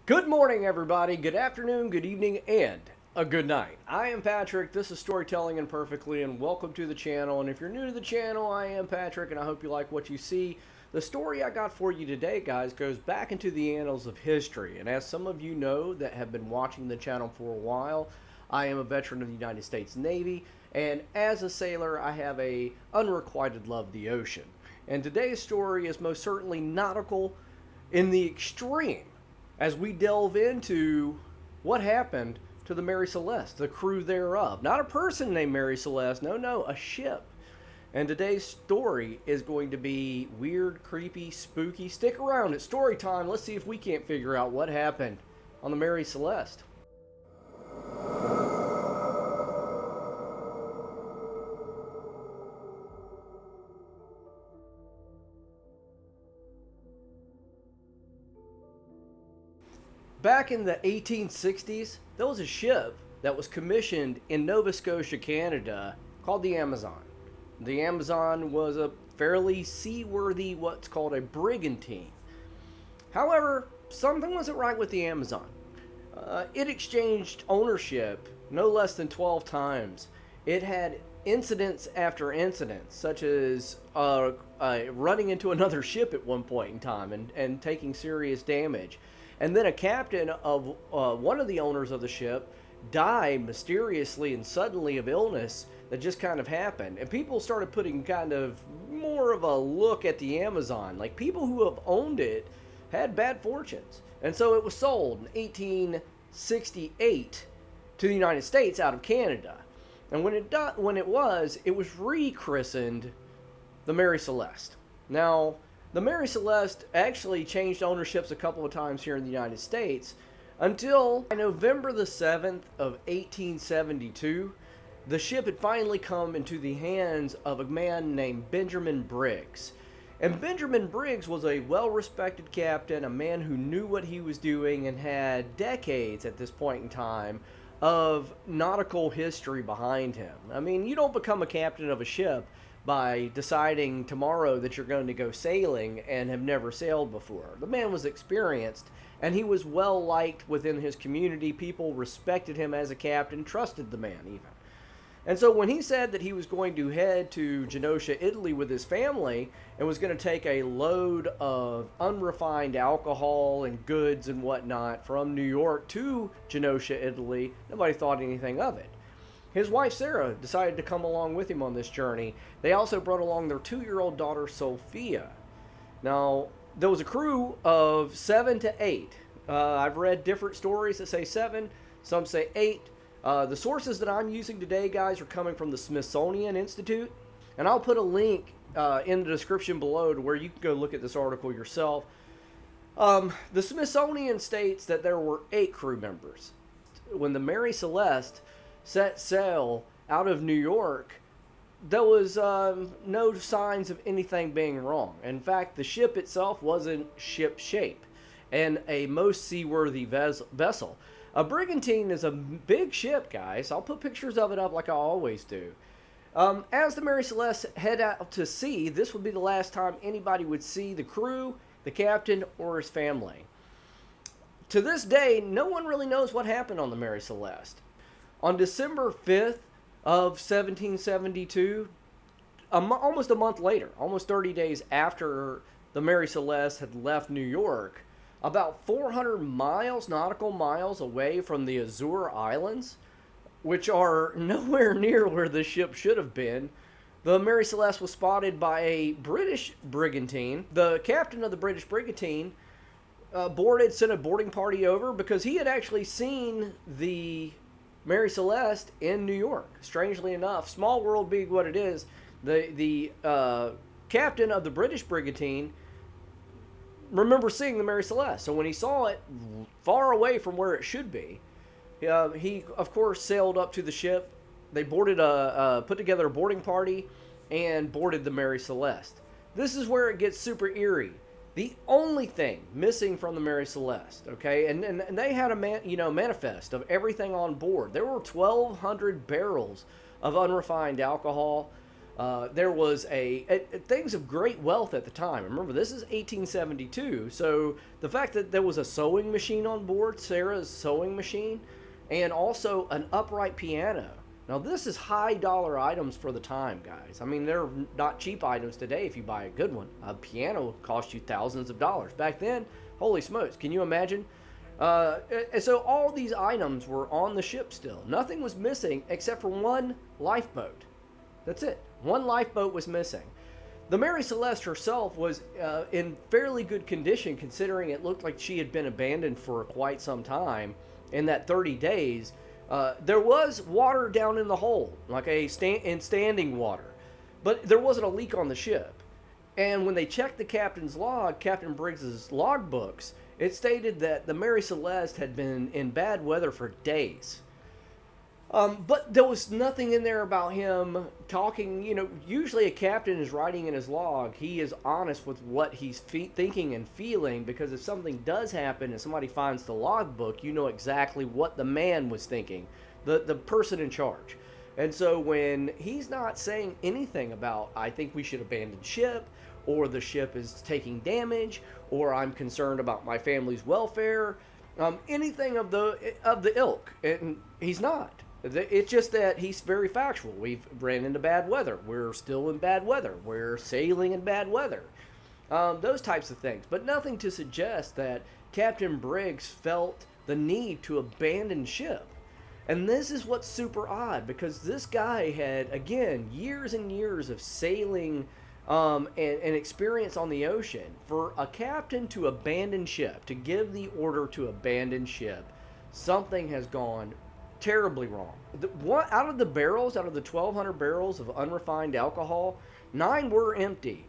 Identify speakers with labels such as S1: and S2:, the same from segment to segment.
S1: Good morning, everybody. Good afternoon, good evening, and a good night. I am Patrick. This is Storytelling Imperfectly, and welcome to the channel. And if you're new to the channel, I am Patrick, and I hope you like what you see. The story I got for you today, guys, goes back into the annals of history. And as some of you know that have been watching the channel for a while, I am a veteran of the United States Navy, and as a sailor, I have a unrequited love of the ocean. And today's story is most certainly nautical in the extreme, as we delve into what happened to the Mary Celeste, the crew thereof. Not a person named Mary Celeste, no, a ship. And today's story is going to be weird, creepy, spooky. Stick around, it's story time. Let's see if we can't figure out what happened on the Mary Celeste. Back in the 1860s, there was a ship that was commissioned in Nova Scotia, Canada, called the Amazon. The Amazon was a fairly seaworthy, what's called a brigantine. However, something wasn't right with the Amazon. It exchanged ownership no less than 12 times. It had incidents after incidents, such as running into another ship at one point in time and taking serious damage. And then a captain of one of the owners of the ship died mysteriously and suddenly of illness that just kind of happened. And people started putting kind of more of a look at the Amazon. Like, people who have owned it had bad fortunes. And so it was sold in 1868 to the United States out of Canada. And when it was rechristened the Mary Celeste. Now, the Mary Celeste actually changed ownerships a couple of times here in the United States until November the 7th of 1872. The ship had finally come into the hands of a man named Benjamin Briggs. And Benjamin Briggs was a well-respected captain, a man who knew what he was doing and had decades at this point in time of nautical history behind him. I mean, you don't become a captain of a ship by deciding tomorrow that you're going to go sailing and have never sailed before. The man was experienced, and he was well liked within his community. People respected him as a captain, trusted the man even. And so when he said that he was going to head to Genosha, Italy with his family and was going to take a load of unrefined alcohol and goods and whatnot from New York to Genosha, Italy, nobody thought anything of it. His wife, Sarah, decided to come along with him on this journey. They also brought along their 2-year-old daughter, Sophia. Now, there was a crew of 7 to 8. I've read different stories that say 7, some say 8. The sources that I'm using today, guys, are coming from the Smithsonian Institute. And I'll put a link in the description below to where you can go look at this article yourself. The Smithsonian states that there were 8 crew members. When the Mary Celeste set sail out of New York, there was no signs of anything being wrong. In fact, the ship itself wasn't ship shape and a most seaworthy vessel. A brigantine is a big ship, guys. I'll put pictures of it up like I always do. As the Mary Celeste head out to sea, this would be the last time anybody would see the crew, the captain, or his family. To this day, no one really knows what happened on the Mary Celeste. On December 5th of 1772, almost a month later, almost 30 days after the Mary Celeste had left New York, about 400 miles, nautical miles away from the Azore Islands, which are nowhere near where the ship should have been, the Mary Celeste was spotted by a British brigantine. The captain of the British brigantine sent a boarding party over because he had actually seen the Mary Celeste in New York. Strangely enough, small world being what it is, the captain of the British brigantine remember seeing the Mary Celeste. So when he saw it far away from where it should be, he of course sailed up to the ship. They put together a boarding party and boarded the Mary Celeste. This is where it gets super eerie. The only thing missing from the Mary Celeste, okay, and they had a manifest of everything on board. There were 1,200 barrels of unrefined alcohol, There was things of great wealth at the time. Remember, this is 1872, so the fact that there was a sewing machine on board, Sarah's sewing machine, and also an upright piano. Now, this is high dollar items for the time, guys. I mean, they're not cheap items today if you buy a good one. A piano cost you thousands of dollars. Back then, holy smokes, can you imagine? And so all these items were on the ship still. Nothing was missing except for one lifeboat. That's it. One lifeboat was missing. The Mary Celeste herself was in fairly good condition, considering it looked like she had been abandoned for quite some time. In that 30 days, there was water down in the hold, like standing water, but there wasn't a leak on the ship. And when they checked the captain's log, Captain Briggs's log books, it stated that the Mary Celeste had been in bad weather for days. But there was nothing in there about him talking. You know, usually a captain is writing in his log. He is honest with what he's thinking and feeling, because if something does happen and somebody finds the logbook, you know exactly what the man was thinking, the person in charge. And so when he's not saying anything about, I think we should abandon ship, or the ship is taking damage, or I'm concerned about my family's welfare, anything of the ilk, and he's not. It's just that he's very factual. We've ran into bad weather. We're still in bad weather. We're sailing in bad weather. Those types of things. But nothing to suggest that Captain Briggs felt the need to abandon ship. And this is what's super odd, because this guy had, again, years and years of sailing and experience on the ocean. For a captain to abandon ship, to give the order to abandon ship, something has gone terribly wrong. Out of the 1,200 barrels of unrefined alcohol, 9 were empty.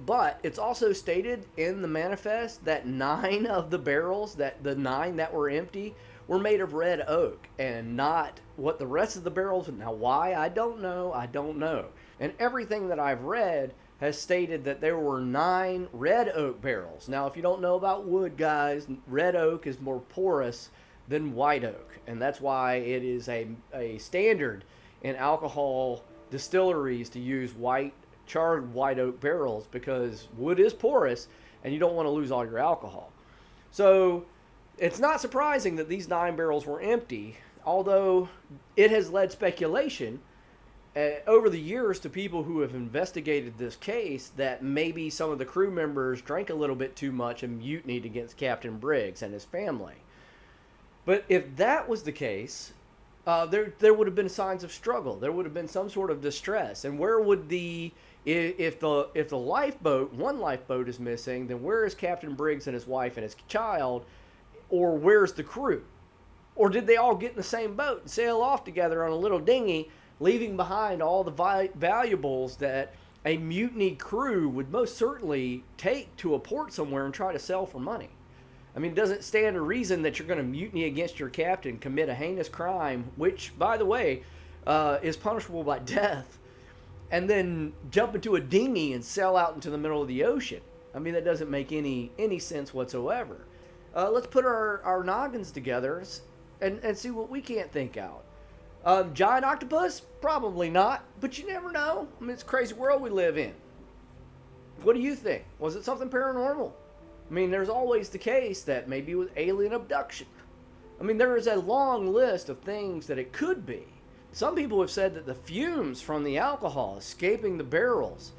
S1: But it's also stated in the manifest that 9 of the barrels, the 9 that were empty, were made of red oak, and not what the rest of the barrels. Now, why? I don't know. And everything that I've read has stated that there were 9 red oak barrels. Now, if you don't know about wood, guys, red oak is more porous than white oak, and that's why it is a standard in alcohol distilleries to use charred white oak barrels, because wood is porous and you don't want to lose all your alcohol. So it's not surprising that these 9 barrels were empty, although it has led speculation over the years to people who have investigated this case that maybe some of the crew members drank a little bit too much and mutinied against Captain Briggs and his family. But if that was the case, there would have been signs of struggle. There would have been some sort of distress. And where would if the lifeboat, one lifeboat is missing, then where is Captain Briggs and his wife and his child? Or where's the crew? Or did they all get in the same boat and sail off together on a little dinghy, leaving behind all the valuables that a mutiny crew would most certainly take to a port somewhere and try to sell for money? I mean, it doesn't stand to reason that you're going to mutiny against your captain, commit a heinous crime, which, by the way, is punishable by death, and then jump into a dinghy and sail out into the middle of the ocean. I mean, that doesn't make any sense whatsoever. Let's put our noggins together and see what we can't think out. Giant octopus? Probably not, but you never know. I mean, it's a crazy world we live in. What do you think? Was it something paranormal? I mean, there's always the case that maybe it was alien abduction. I mean, there is a long list of things that it could be. Some people have said that the fumes from the alcohol escaping the barrels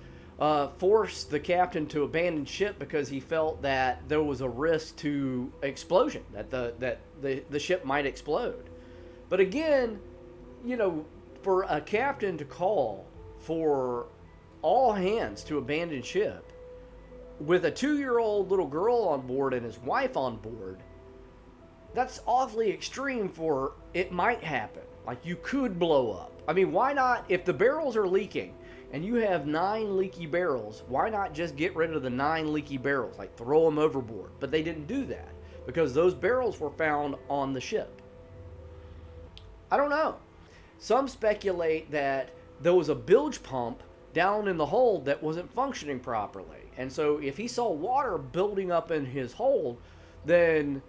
S1: forced the captain to abandon ship because he felt that there was a risk to explosion, that the ship might explode. But again, you know, for a captain to call for all hands to abandon ship, with a 2-year-old little girl on board and his wife on board, that's awfully extreme for it might happen. Like, you could blow up. I mean, why not, if the barrels are leaking and you have 9 leaky barrels, why not just get rid of the 9 leaky barrels, like throw them overboard? But they didn't do that because those barrels were found on the ship. I don't know. Some speculate that there was a bilge pump down in the hold that wasn't functioning properly. And so if he saw water building up in his hold, then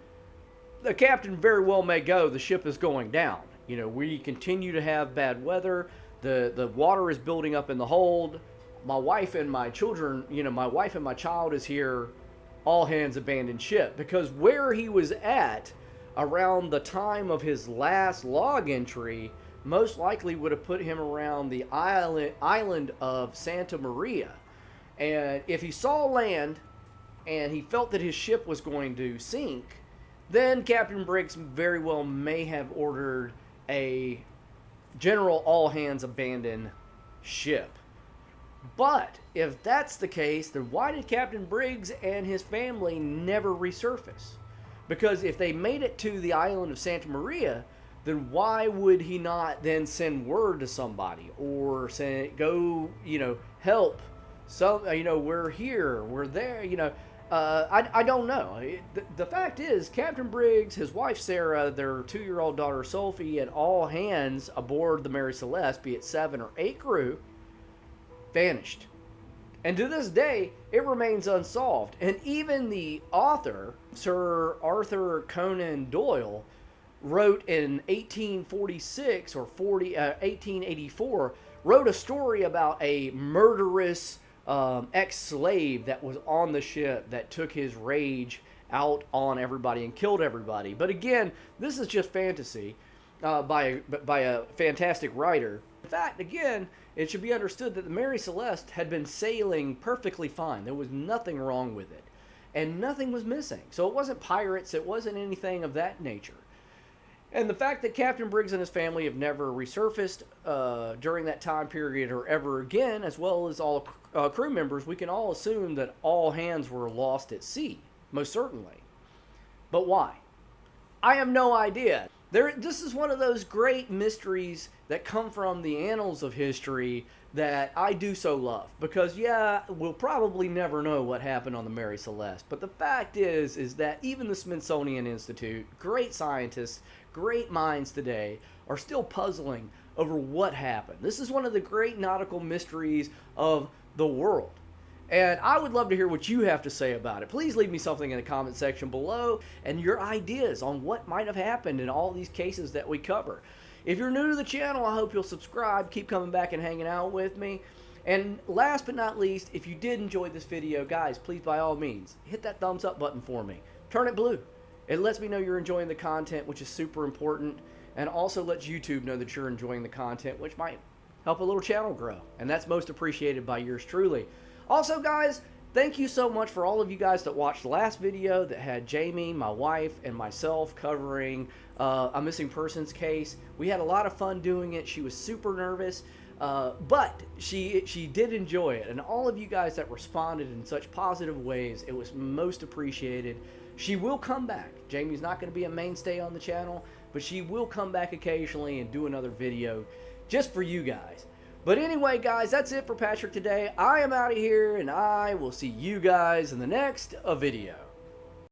S1: the captain very well may go, the ship is going down. You know, we continue to have bad weather. The water is building up in the hold. My wife and my children, my wife and my child is here. All hands abandon ship, because where he was at around the time of his last log entry most likely would have put him around the island of Santa Maria. And if he saw land and he felt that his ship was going to sink, then Captain Briggs very well may have ordered a general all hands abandon ship. But if that's the case, then why did Captain Briggs and his family never resurface? Because if they made it to the island of Santa Maria, then why would he not then send word to somebody or say, go, help? So, we're here, we're there, I don't know. The fact is, Captain Briggs, his wife Sarah, their 2-year-old daughter Sophie, and all hands aboard the Mary Celeste, be it 7 or 8 crew, vanished. And to this day, it remains unsolved. And even the author, Sir Arthur Conan Doyle, wrote in 1846 or 1884, wrote a story about a murderous ex-slave that was on the ship that took his rage out on everybody and killed everybody. But again, this is just fantasy by a fantastic writer. In fact, again, it should be understood that the Mary Celeste had been sailing perfectly fine. There was nothing wrong with it, and nothing was missing. So it wasn't pirates, it wasn't anything of that nature. And the fact that Captain Briggs and his family have never resurfaced during that time period or ever again, as well as all crew members, we can all assume that all hands were lost at sea, most certainly. But why? I have no idea. This is one of those great mysteries that come from the annals of history that I do so love. Because, yeah, we'll probably never know what happened on the Mary Celeste. But the fact is that even the Smithsonian Institute, great scientists, great minds today, are still puzzling over what happened. This is one of the great nautical mysteries of the world. And I would love to hear what you have to say about it. Please leave me something in the comment section below and your ideas on what might have happened in all these cases that we cover. If you're new to the channel, I hope you'll subscribe, keep coming back and hanging out with me. And last but not least, if you did enjoy this video, guys, please by all means, hit that thumbs up button for me. Turn it blue. It lets me know you're enjoying the content, which is super important, and also lets YouTube know that you're enjoying the content, which might help a little channel grow. And that's most appreciated by yours truly. Also, guys, thank you so much for all of you guys that watched the last video that had Jamie, my wife, and myself covering a missing persons case. We had a lot of fun doing it. She was super nervous, but she did enjoy it. And all of you guys that responded in such positive ways, it was most appreciated. She will come back. Jamie's not going to be a mainstay on the channel, but she will come back occasionally and do another video just for you guys. But anyway, guys, that's it for Patrick today. I am out of here, and I will see you guys in the next video.